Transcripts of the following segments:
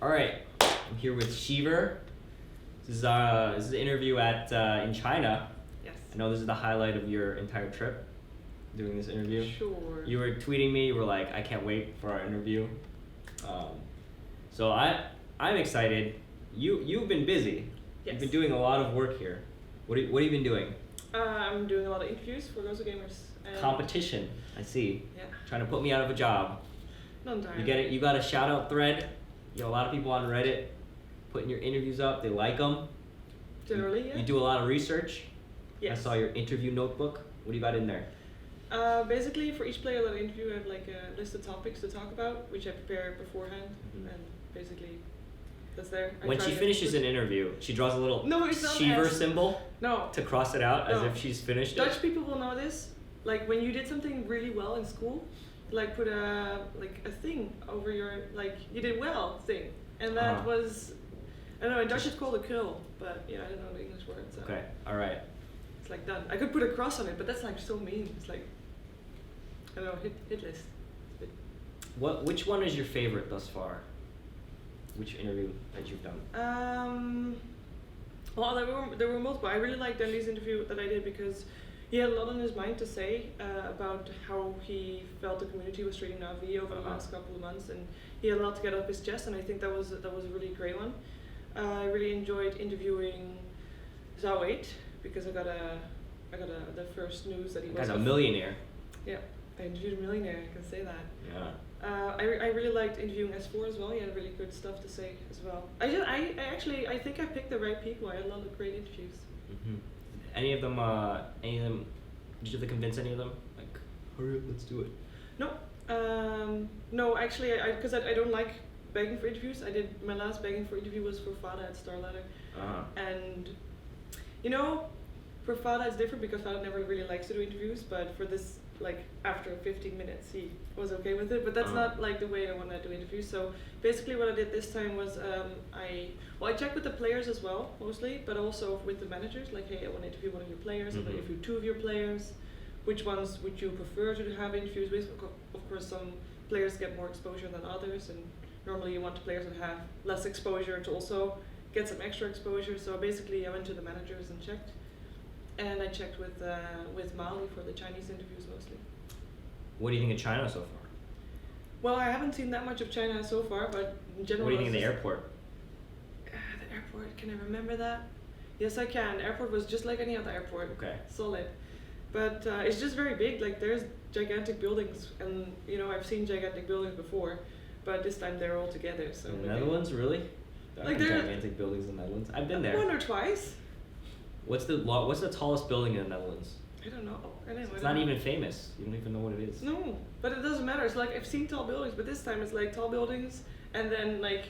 All right, I'm here with Sheever. This is an interview at in China. Yes. I know this is the highlight of your entire trip, doing this interview. Sure. You were tweeting me. You were like, I can't wait for our interview. So I'm excited. You've been busy. Yes. You've been doing a lot of work here. What have you been doing? I'm doing a lot of interviews for GoGamers. Competition. I see. Yeah. Trying to put me out of a job. Not entirely. You get it. You got a shout out thread. You know, a lot of people on Reddit putting your interviews up. They like them. Generally, yeah. You do a lot of research. Yes. I saw your interview notebook. What do you got in there? Basically, for each player that I interview, I have like a list of topics to talk about, which I prepare beforehand, and basically, that's there. When she finishes an interview, she draws a little Sheever symbol to cross it out as if she's finished it. Dutch people will know this. Like when you did something really well in school, like put a thing over your you did well thing, and that was, I don't know, in Dutch it's called a curl, but yeah, I don't know the English word. So okay, all right. it's like done. I could put a cross on it, but that's like so mean. It's like, I don't know, hit list. Which one is your favorite thus far? Which interview that you've done? Well, there were multiple. I really liked Andy's interview that I did because he had a lot on his mind to say about how he felt the community was treating Navi over the last couple of months, and he had a lot to get off his chest, and I think that was a really great one. I really enjoyed interviewing Zhao 8 because I got the first news that he was a millionaire. Yeah, I interviewed a millionaire. I can say that. Yeah. I really liked interviewing S4 as well. He had really good stuff to say as well. I think I picked the right people. I had a lot of great interviews. Mm-hmm. Any of them? Did you have to convince any of them? Like, hurry up, let's do it. No, actually, because I don't like begging for interviews. My last begging for interview was for Fada at Star Ladder, and you know, for Fada it's different because Fada never really likes to do interviews. But for this, like after 15 minutes, he was okay with it. But that's not like the way I want to do interviews. So basically, what I did this time was I checked with the players as well, mostly, but also with the managers. Like, hey, I want to interview one of your players. I want to interview 2 of your players. Which ones would you prefer to have interviews with? Of course, some players get more exposure than others, and normally you want players that have less exposure to also get some extra exposure. So basically, I went to the managers and checked. And I checked with Mali for the Chinese interviews mostly. What do you think of China so far? Well, I haven't seen that much of China so far, but in general. What do you think of the airport? The airport, can I remember that? Yes, I can. The airport was just like any other airport. Okay. Solid. But it's just very big. Like there's gigantic buildings, and you know I've seen gigantic buildings before, but this time they're all together. So in the Netherlands, really? There are gigantic buildings in the Netherlands. I've been there. 1 or twice. What's the tallest building in the Netherlands? I don't know. It's not even famous. You don't even know what it is. No, but it doesn't matter. It's like I've seen tall buildings, but this time it's like tall buildings and then like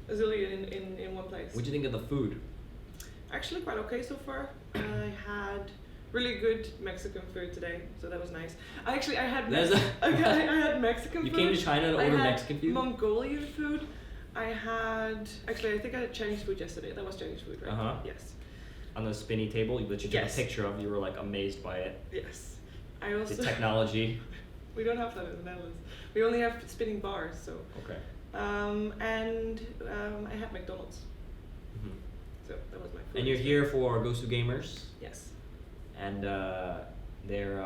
a zillion in one place. What'd you think of the food? Actually, quite okay so far. I had really good Mexican food today, so that was nice. I had I had Mexican food. You came to China to order Mexican food? Mongolian food. I think I had Chinese food yesterday. That was Chinese food, right? Yes. On the spinny table that you took a picture of, you were like amazed by it. Yes. I also. The technology. We don't have that in the Netherlands. We only have spinning bars, so. Okay. I had McDonald's. Mm-hmm. So that was my food. And you're here for GoGamers. Yes. And they're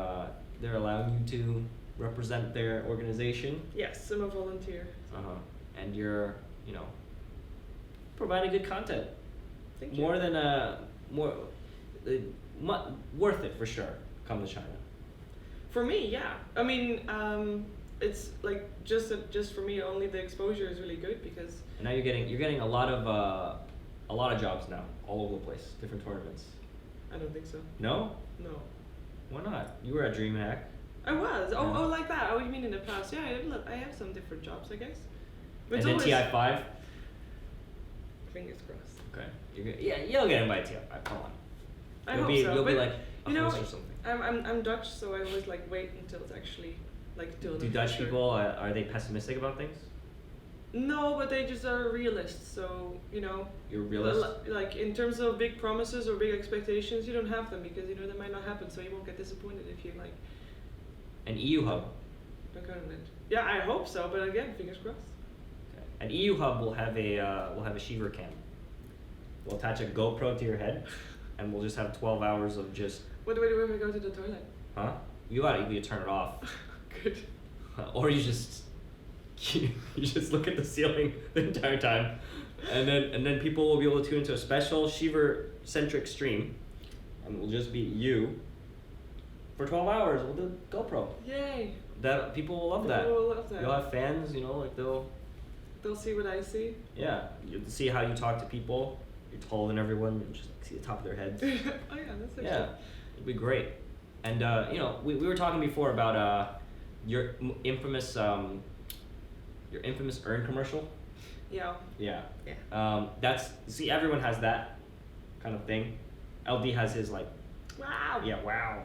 allowing you to represent their organization. Yes, I'm a volunteer. And you're, providing good content. Thank you. Worth it for sure. Come to China. For me, yeah. I mean, it's like just for me, only the exposure is really good because. And now you're getting a lot of jobs now, all over the place, different tournaments. I don't think so. No? No. Why not? You were at DreamHack. I was. Oh, like that. Oh, you mean in the past? Yeah, I have some different jobs, I guess. But and then TI5. Fingers crossed. Okay. You'll get invited to TI5. Come on. I hope so. You'll be like a host or something. I'm Dutch, so I always like wait until it's actually like till. Do Dutch people are they pessimistic about things? No, but they just are realists. So You're a realist. Like in terms of big promises or big expectations, you don't have them because they might not happen. So you won't get disappointed if you like. An EU hub. Yeah, I hope so. But again, fingers crossed. Okay. And EU Hub will have a Sheever cam. We'll attach a GoPro to your head, and we'll just have 12 hours of just. What do I do if I go to the toilet? Huh? You gotta turn it off. Good. Or you just look at the ceiling the entire time, and then people will be able to tune into a special Sheever centric stream, and it will just be you for 12 hours with the GoPro. Yay! That people will love that. People will love that. You'll have fans, you know, like they'll see what I see. Yeah, you'll see how you talk to people. You're taller than everyone. You just see the top of their heads. Oh yeah, that's actually. Yeah, it'd be great. And you know, we were talking before about your infamous earn commercial. Yeah. Yeah. Yeah. See, everyone has that kind of thing. LD has his like. Wow. Yeah. Wow.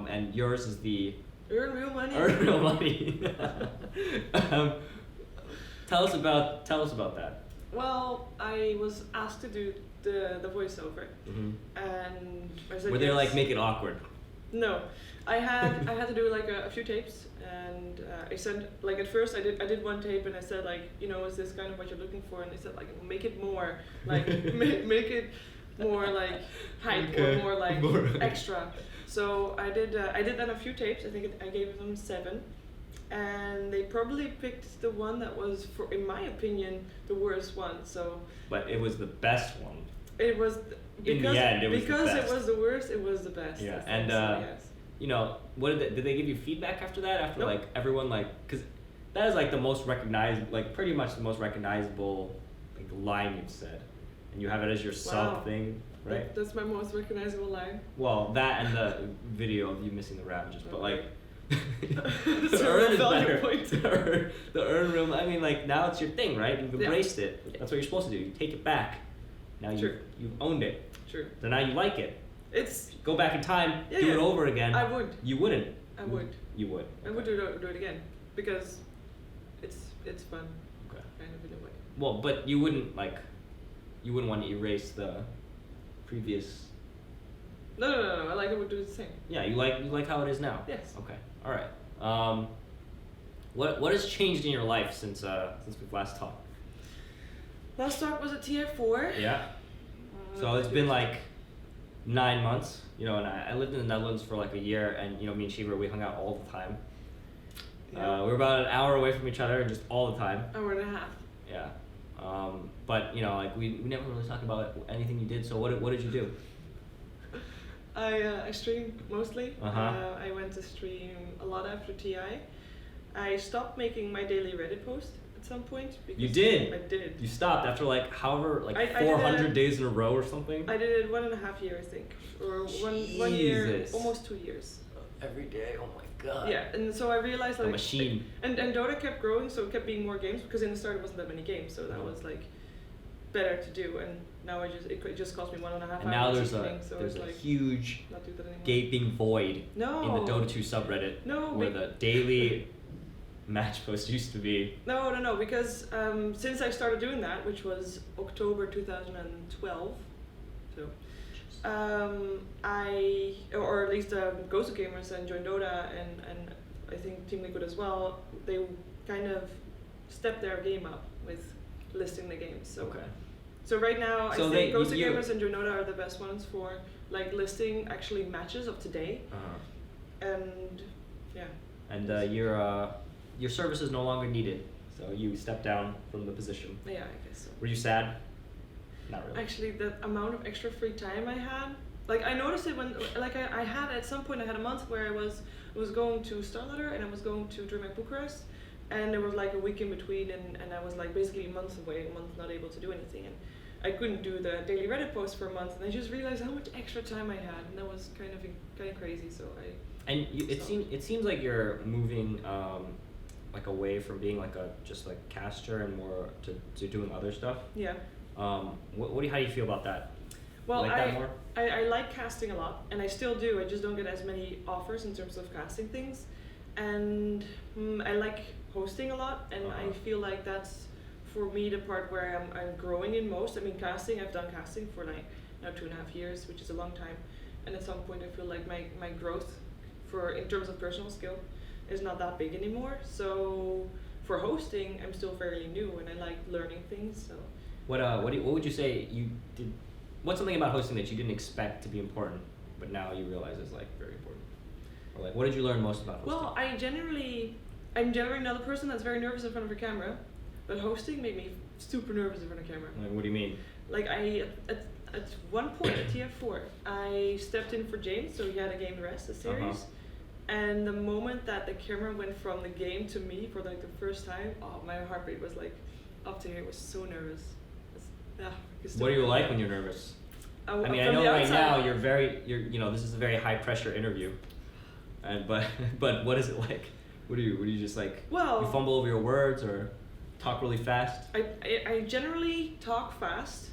And yours is the. Earn real money. Earn real money. Tell us about that. Well, I was asked to do the voiceover, and I said were they yes. like make it awkward? No, I had to do like a few tapes, and I sent like at first I did one tape and I said like, you know, is this kind of what you're looking for? And they said like make it more like make it more like hype or more like extra. So I did that a few tapes. I think I gave them 7. And they probably picked the one that was, in my opinion, the worst one. So. But it was the best one. It was. In the end, it was the best. Because it was the worst, it was the best. Yeah, and yes. you know, what did they give you feedback after that? After Nope. like everyone like, because that is like the most recognizable, like pretty much the most recognizable like line you've said, and you have it as your sub thing, right? That's my most recognizable line. Well, that and the video of you missing the ravages, but like. The earn is value better. point. the earn room. I mean, like now it's your thing, right? You've embraced it. Yeah. That's what you're supposed to do. You take it back. Now you've owned it. True. So now you like it. It's. Go back in time. Yeah, do it over again. I would. You wouldn't. I would. You would. I would do it again because it's fun. Okay. Kind of in a way. Well, but you wouldn't want to erase the previous. No. I like it. Would do the same. Yeah, you like how it is now. Yes. Okay. All right. What has changed in your life since we've last talked? Last talk was at TF4. Yeah. So it's been like 9 months, you know, and I lived in the Netherlands for like a year, and you know, me and Sheever, we hung out all the time. Yeah. We were about an hour away from each other, just all the time. Hour and a half. Yeah. But you know, like we never really talked about anything you did. So what did you do? I streamed mostly. Uh-huh. I went to stream a lot after TI. I stopped making my daily Reddit post at some point. Because You did? I did. You stopped after like however, like I 400 days in a row or something? I did it 1.5 years, I think. Or one year, Jesus. almost 2 years. Every day, oh my god. Yeah, and so I realized like A machine. And Dota kept growing, so it kept being more games because in the start it wasn't that many games, so that was like better to do. And now it just cost me 1.5 hours. And now there's so a like, huge not do that anymore. gaping void in No. the Dota 2 subreddit No, where the daily match post used to be. No, because since I started doing that, which was October 2012, so or at least GoGamers and joined Dota, and I think Team Liquid as well, they kind of stepped their game up with listing the games. So Okay. so right now, So I think you- GoGamers and joined Dota are the best ones for like listing actually matches of today, and yeah. And your service is no longer needed, so you stepped down from the position. Yeah, I guess so. Were you sad? Not really. Actually, the amount of extra free time I had, like I noticed it when, like I had at some point I had a month where I was going to Starletter and I was going to German Bucharest, and there was like a week in between, and I was like basically a month away, a month not able to do anything, and I couldn't do the daily Reddit post for a month, and I just realized how much extra time I had, and that was kind of crazy. So it seems like you're moving like away from being like just like caster and more to doing other stuff. Yeah. How do you feel about that? Well, you like that more? I like casting a lot, and I still do. I just don't get as many offers in terms of casting things, and I like hosting a lot, and I feel like that's for me the part where I'm growing in most. I mean, casting, I've done casting for like now 2.5 years, which is a long time, and at some point I feel like my growth in terms of personal skill is not that big anymore. So for hosting, I'm still fairly new and I like learning things. So. What would you say you did? What's something about hosting that you didn't expect to be important, but now you realize is like very important? Or like, what did you learn most about hosting? Well, I'm generally not a person that's very nervous in front of a camera, but hosting made me super nervous in front of camera. Like, what do you mean? Like at one point at TF4, I stepped in for James, so he had a Game the Rest, a series. And the moment that the camera went from the game to me for like the first time, oh, my heart rate was like up to here. I was so nervous. What do you like when you're nervous? I mean, I know right now you're this is a very high pressure interview, but what is it like? What do you just like? Well, you fumble over your words or talk really fast? I generally talk fast,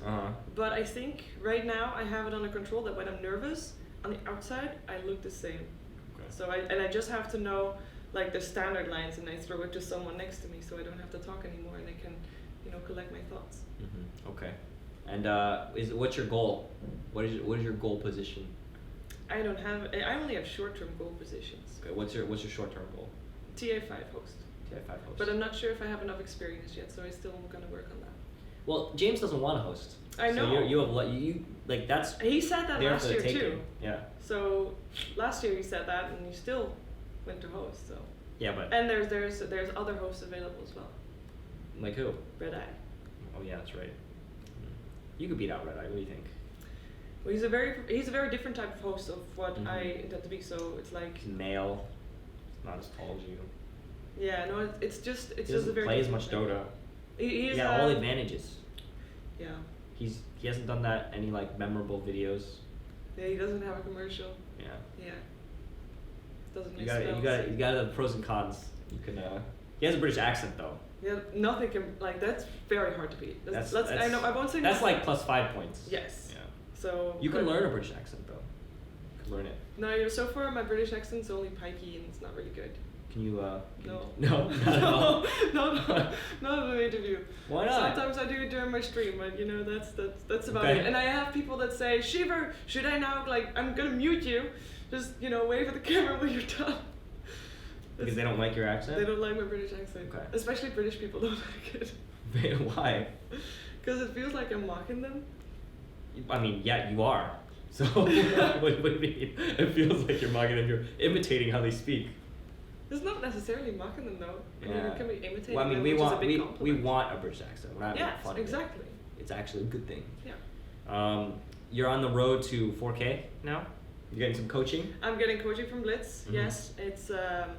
but I think right now I have it under control that when I'm nervous on the outside I look the same. Okay. So I just have to know like the standard lines and I throw it to someone next to me so I don't have to talk anymore and I can collect my thoughts. Mm-hmm. Okay. And what's your goal? What is your goal position? I only have short-term goal positions. Okay. What's your short-term goal? TA5 host. TA5 host. But I'm not sure if I have enough experience yet, so I still am gonna work on that. Well, James doesn't want to host. I know. So you like that's. He said that last year too. Yeah. So last year he said that, and he still went to host. So. Yeah, but. And there's other hosts available as well. Like who? Red Eye. Oh yeah, that's right. You could beat out Red Eye. What do you think? Well, he's a very different type of host of what I intend to be. So it's like. He's male. He's not as tall as you. Yeah, no, it's just he doesn't play as much Dota. He got all advantages. Yeah. He hasn't done that any like memorable videos. Yeah, he doesn't have a commercial. Yeah. Yeah. Doesn't make sense. You got the pros and cons. You can. He has a British accent though. Yeah, nothing can that's very hard to beat. I know I won't say. That's like plus 5 points. Yes. Yeah. So. You can learn a British accent though. You can learn it. No, so far my British accent's only pikey and it's not really good. Can you? No. No. Not at all. No, not in an interview. Why not? Sometimes I do it during my stream, but that's about it. And I have people that say, Sheever, should I now I'm gonna mute you? Just wave at the camera when you're done. Because they don't like your accent? They don't like my British accent. Okay. Especially British people don't like it. Why? Because it feels like I'm mocking them. I mean, yeah, you are. So, what do you mean? It feels like you're mocking them. You're imitating how they speak. It's not necessarily mocking them though. Yeah. I mean, it can be imitating well, I mean, them, we which want is a big compliment. we want a British accent. We're not making fun of exactly. it. It's actually a good thing. Yeah. You're on the road to 4K now. You're getting some coaching. I'm getting coaching from Blitz. Mm-hmm. Yes, it's.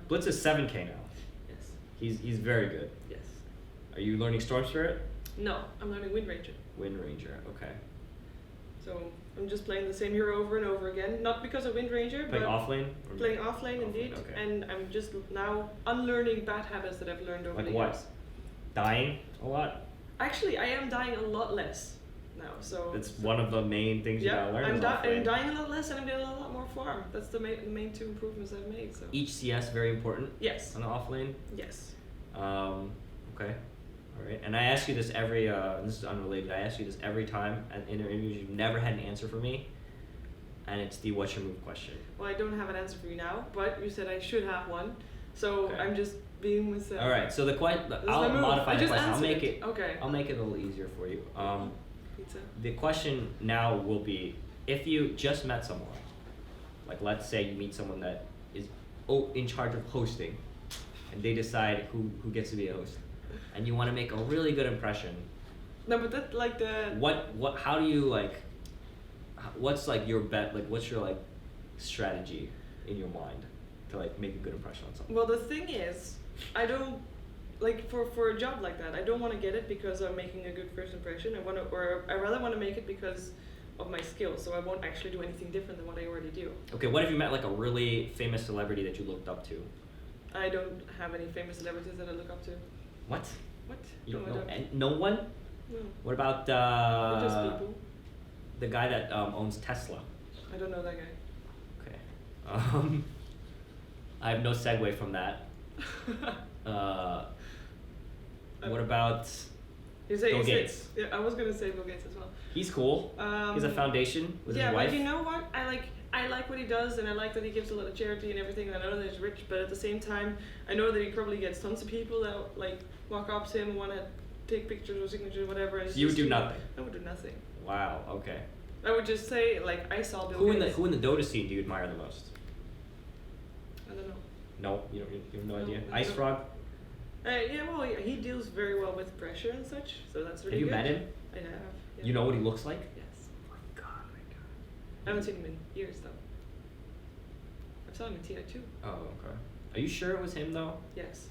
Blitz is 7K now. Yes. He's very good. Yes. Are you learning Storm Spirit? No, I'm learning Wind Ranger. Wind Ranger. Okay. So I'm just playing the same hero over and over again, not because of Wind Ranger, playing but offlane. Playing offlane indeed, okay. And I'm just now unlearning bad habits that I've learned over the years. Like what? Dying a lot. Actually, I am dying a lot less now. So that's one of the main things you gotta learn. I'm dying a lot less, and I'm getting a lot more farm. That's the main two improvements I've made. So each CS very important. Yes. On the offlane. Yes. Okay. All right, and I ask you this every, this is unrelated, I ask you this every time in interviews. You've never had an answer for me, and it's the what's your move question. Well, I don't have an answer for you now, but you said I should have one, so okay. I'm just being myself. All right, so the I'll modify the question. I'll make it. Okay. I'll make it a little easier for you. Pizza. The question now will be, if you just met someone, like let's say you meet someone that is in charge of hosting, and they decide who gets to be a host. And you want to make a really good impression. No, but that like the. What? How do you like? What's like your bet? Like, what's your like strategy in your mind to like make a good impression on someone? Well, the thing is, I don't like for a job like that. I don't want to get it because I'm making a good first impression. I rather want to make it because of my skills. So I won't actually do anything different than what I already do. Okay, what if you met like a really famous celebrity that you looked up to? I don't have any famous celebrities that I look up to. What? What? You don't know? No one? No. What about just people. The guy that owns Tesla? I don't know that guy. Okay. I have no segue from that. What about Bill Gates? Yeah, I was gonna say Bill Gates as well. He's cool. He's a foundation with his wife. But you know what? I like what he does, and I like that he gives a lot of charity and everything, and I know that he's rich, but at the same time, I know that he probably gets tons of people that like walk up to him and want to take pictures or signatures or whatever. So you would do nothing? I would do nothing. Wow, okay. I would just say, like, I saw Bill Who Gates. in the Dota scene do you admire the most? I don't know. No, you have no idea. I Ice don't. Frog? Yeah, well, he deals very well with pressure and such, so that's really Have you good. met him? I have. Yeah. You know what he looks like? Yes. Oh my god. I haven't seen him in years, though. I saw him in TI too. Oh, okay. Are you sure it was him though? Yes.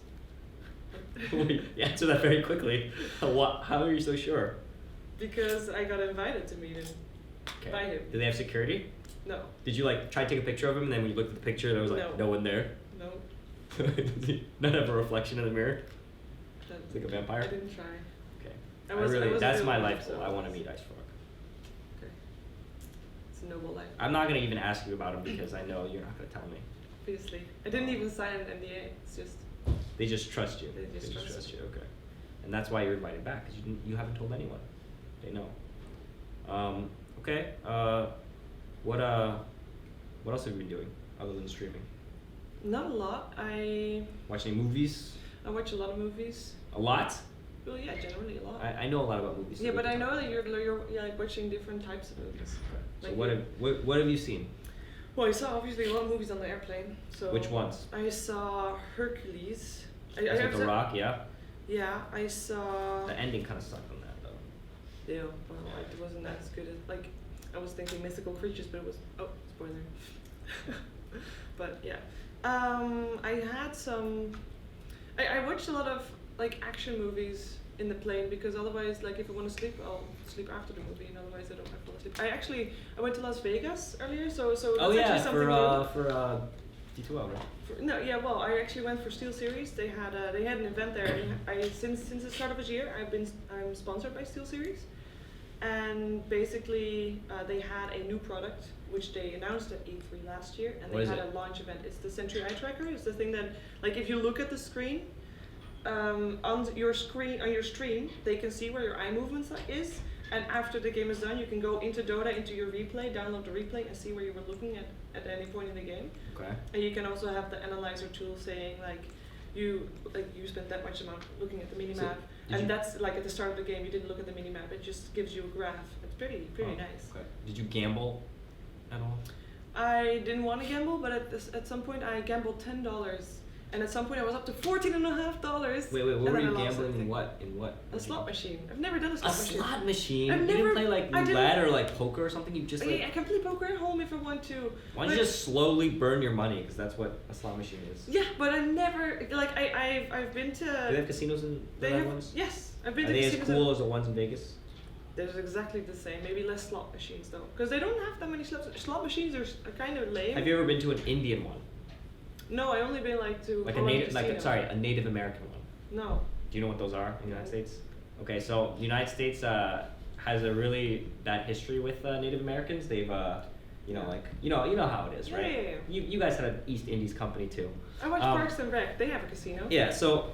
You answer that very quickly. How are you so sure? Because I got invited to meet him. Okay. By him. Did they have security? No. Did you like try to take a picture of him, and then when you looked at the picture, there was like no one there? No. Does he not have a reflection in the mirror? That- It's like a vampire? I didn't try. Okay. I wasn't that's my feeling life it, so goal. I want to meet Ice Frog. Okay. It's a noble life. I'm not gonna even ask you about him because I know you're not gonna tell me. Obviously. I didn't even sign an NDA. It's just. They just trust you. They just trust you. Okay. And that's why you're invited back because you haven't told anyone. They know. Okay. What else have you been doing other than streaming? Not a lot. I Watch any movies? watch a lot of movies. A lot? Well, yeah, generally a lot. I know a lot about movies. Yeah, so we but I can know talk. that you're like watching different types of movies. Okay. So Like what have you seen? Well, I saw obviously a lot of movies on the airplane. So Which ones? I saw Hercules. That's with The Rock, yeah. Yeah, I saw. The ending kind of sucked on that though. Yeah, well, it wasn't as good as like I was thinking mythical creatures, but it was spoiler. But yeah, I had some. I watched a lot of like action movies in the plane because otherwise, like if I want to sleep, I'll sleep after the movie, and otherwise I don't have fall asleep. I went to Las Vegas earlier, so that's Oh yeah, actually something good. for D2L, right? No, yeah, well, I actually went for Steel Series. They had an event there. And since the start of this year, I'm sponsored by Steel Series, and basically they had a new product which they announced at E3 last year, and What they is had it? a launch event. It's the Sentry Eye Tracker. It's the thing that, like, if you look at the screen, on your stream, they can see where your eye movements is. And after the game is done, you can go into Dota, into your replay, download the replay, and see where you were looking at any point in the game. Okay. And you can also have the analyzer tool saying like you spent that much amount looking at the minimap, So, and that's like at the start of the game you didn't look at the minimap. It just gives you a graph. It's pretty nice. Okay. Did you gamble at all? I didn't want to gamble, but at some point I gambled $10. And at some point I was up to $14.50. Wait, what and were then you I lost gambling everything. in what? In what? A slot machine. I've never done a A slot machine. slot machine? I've You never- didn't play like I didn't- roulette or like poker or something? You just like... I can play poker at home if I want to. Why don't you but- just slowly burn your money? Because that's what a slot machine is. Yeah, but I never like I've been to. Do they have casinos in They the have, ones? yes, I've been Are to they as casinos. cool as the ones in Vegas? They're exactly the same. Maybe less slot machines though, because they don't have that many slots. Slot machines are kind of lame. Have you ever been to an Indian one? No, I only been like to. Like a Holland native, Casino. a Native American one. No. Do you know what those are in the United No. States? Okay, so the United States has a really bad history with Native Americans. They've, you know how it is, Yeah, right? yeah, yeah. You guys had an East Indies company too. I watched Parks and Rec. They have a casino. Yeah, so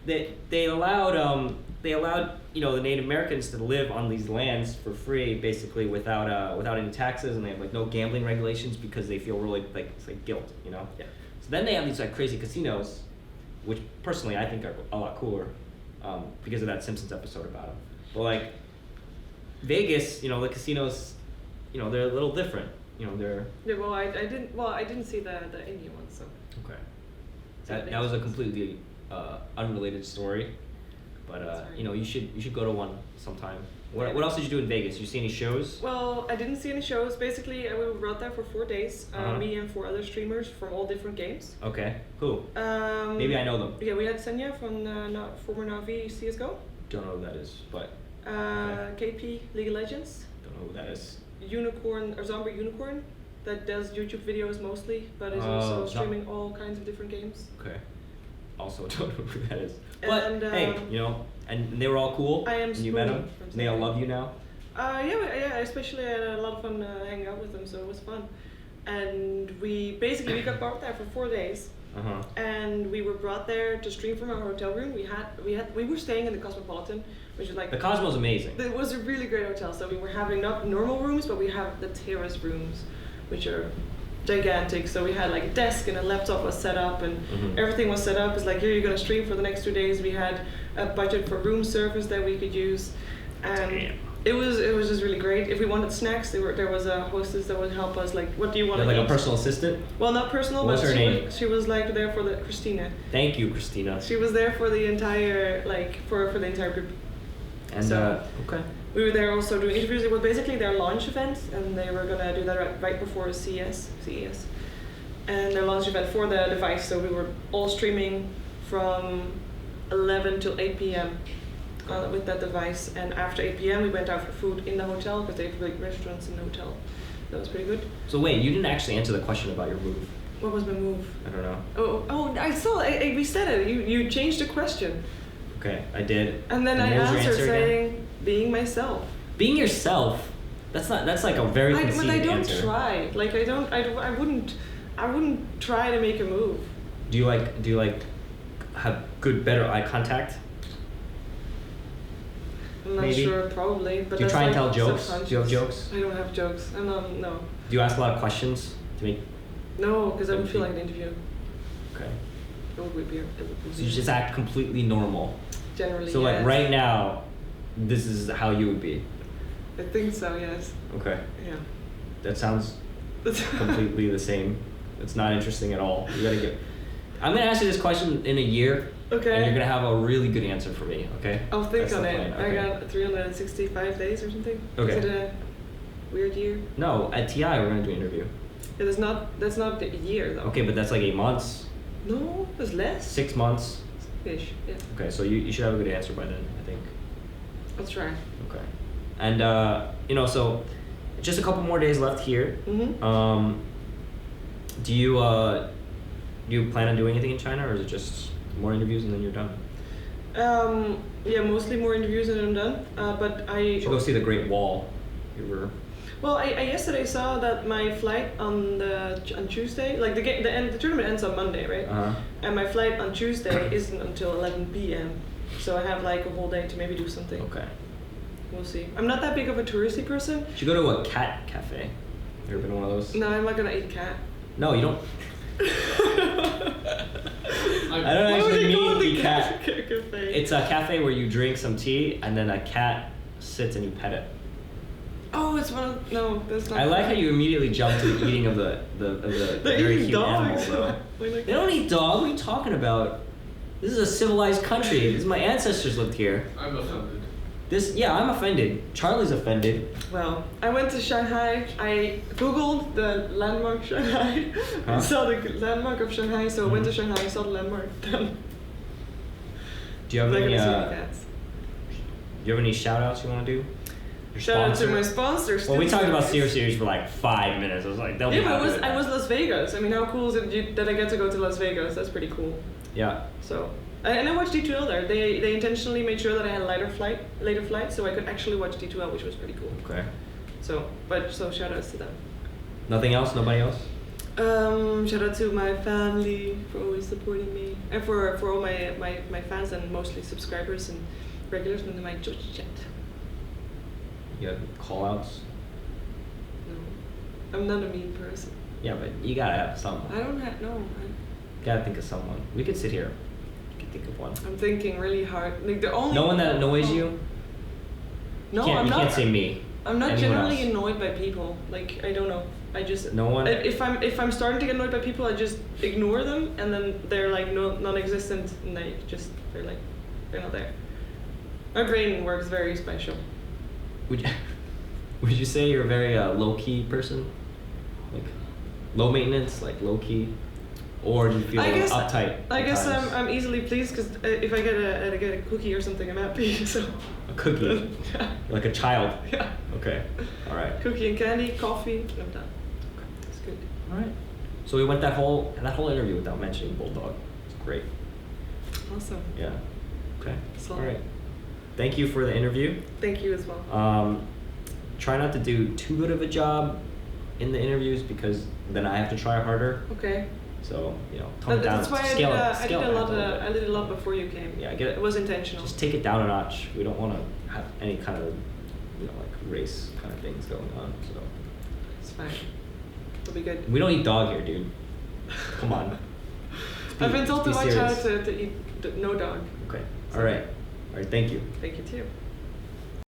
they allowed the Native Americans to live on these lands for free, basically without any taxes, and they have like no gambling regulations because they feel really like it's like guilt, you know. Yeah. So then they have these like crazy casinos, which personally I think are a lot cooler, because of that Simpsons episode about them. But like Vegas, the casinos, they're a little different. They're Yeah. Well, I didn't see the Indian one, so. okay. So That they- was a completely unrelated story, but Sorry. you should go to one sometime. What Yeah. what else did you do in Vegas? You see any shows? Well, I didn't see any shows. Basically, we were out there for 4 days. Uh-huh. Me and 4 other streamers from all different games. Okay, who? Maybe I know them. Yeah, we had Senya from former Navi CS:GO. Don't know who that is, but KP League of Legends. don't know who that is. Unicorn or Zombie Unicorn that does YouTube videos mostly, but is Oh, also Zo- streaming all kinds of different games. Okay. Also don't know who that is. But And, hey, and they were all cool. I am and you met Spoon them. from And they all Zombie. love you now. Yeah, especially I had a lot of fun hanging out with them, so it was fun. And we got brought there for 4 days, Uh huh. and we were brought there to stream from our hotel room. We were staying in the Cosmopolitan, which is like The Cosmo's amazing. it was a really great hotel. So we were having not normal rooms, but we have the terrace rooms, which are gigantic. So we had like a desk and a laptop was set up, and everything was set up. It's like, here, you're gonna stream for the next 2 days. We had a budget for room service that we could use, and it was just really great. If we wanted snacks, there was a hostess that would help us. Like, what do you want to eat? Like a personal assistant? Well, not personal, What's but her name? she was like there for the Christina. Thank you, Christina. She was there for the entire for the entire group. And so, okay. We were there also doing interviews. It was basically their launch event, and they were gonna do that right before CES, and their launch event for the device. So we were all streaming from 11 till 8 p.m. With that device, and after 8 p.m. we went out for food in the hotel because they have big restaurants in the hotel. That was pretty good. So wait, you didn't actually answer the question about your move. What was my move? I don't know. Oh! I saw. We said it. You changed the question. Okay, I did. And then I answered saying, being myself. Being yourself. That's like a very conceited But I don't answer. try. Like I wouldn't try to make a move. Do you like have better eye contact? I'm not Maybe. sure, probably. But Do you try and tell jokes? Do you have jokes? I don't have jokes. No. Do you ask a lot of questions to make? No, because I would feel like an interview. Okay. It would be. So you just act completely normal. Generally. So yes. like right now, this is how you would be. I think so. Yes. Okay. Yeah. That sounds completely the same. It's not interesting at all. You gotta get. I'm gonna ask you this question in a year. Okay. And you're gonna have a really good answer for me. Okay. I'll think That's on the it. plan. Okay. I got 365 days or something. Okay. Is it a weird year? No, at TI we're gonna do an interview. It is not. That's not a year though. Okay, but that's like 8 months. No, it's less. 6 months. Ish. Yeah. Okay, so you should have a good answer by then, I think. Let's try. Okay. And so just a couple more days left here. Mhm. Do you plan on doing anything in China, or is it just more interviews and then you're done? Yeah, mostly more interviews and I'm done. But You should go see the Great Wall. You were. Well, I yesterday saw that my flight on Tuesday, like the tournament ends on Monday, right? And my flight on Tuesday isn't until 11 p.m. So I have like a whole day to maybe do something. Okay. We'll see. I'm not that big of a touristy person. You should go to a cat cafe. You ever been to one of those? No, I'm not gonna eat cat. No, you don't. I don't actually mean the cat. Cafe? It's a cafe where you drink some tea and then a cat sits and you pet it. Oh, it's one of no, that's not. I like how you immediately jump to the eating of the very eating cute dogs. animal, though. They don't eat dog. What are you talking about? This is a civilized country. My ancestors lived here. I'm offended. I'm offended. Charlie's offended. Well, I went to Shanghai. I googled the landmark Shanghai. I saw the landmark of Shanghai, so I went to Shanghai. Saw the landmark. Done. Do you have any? Cats. Do you have any shout outs you want to do? Your Shout out to sponsor? my sponsors. Well, we talked about Series for like 5 minutes. I was like, they'll be Yeah, but happy with I that. was Las Vegas. I mean, how cool is it that I get to go to Las Vegas? That's pretty cool. Yeah. So, and I watched D2L there. They intentionally made sure that I had a later flight, so I could actually watch D2L, which was pretty cool. Okay. So shout outs to them. Nothing else? Nobody else? Shout out to my family for always supporting me, and for all my fans and mostly subscribers and regulars in my Twitch chat. You have call outs? No, I'm not a mean person. Yeah, but you gotta have someone. I don't have Gotta think of someone. We could sit here. We could think of one. I'm thinking really hard. Like the only. No one that annoys you? No, I'm not. You can't say me. I'm not Anyone generally else? annoyed by people. Like I don't know. I just. No one. If I'm starting to get annoyed by people, I just ignore them, and then they're like non-existent, and they're not there. My brain works very special. Would you say you're a very low key person? Like low maintenance, like low key, or do you feel uptight? I guess sometimes? I'm easily pleased because if I get a cookie or something, I'm happy. So. A cookie. Yeah. Like a child. Yeah. Okay. All right. Cookie and candy, coffee, and I'm done. It's good. All right. So we went that whole interview without mentioning Bulldog. It's great. Awesome. Yeah. Okay. So, All right. Thank you for the interview. Thank you as well. Try not to do too good of a job in the interviews because then I have to try harder. Okay. So tone it down. That's why Scale I did a lot. bit. I did a lot before you came. Yeah, I get it. It was intentional. Just take it down a notch. We don't want to have any kind of like race kind of things going on. So It's fine. It'll be good. We don't eat dog here, dude. Come on. I've been told to be watch out serious. to eat no dog. Okay. So- All right. All right. Thank you. Thank you too.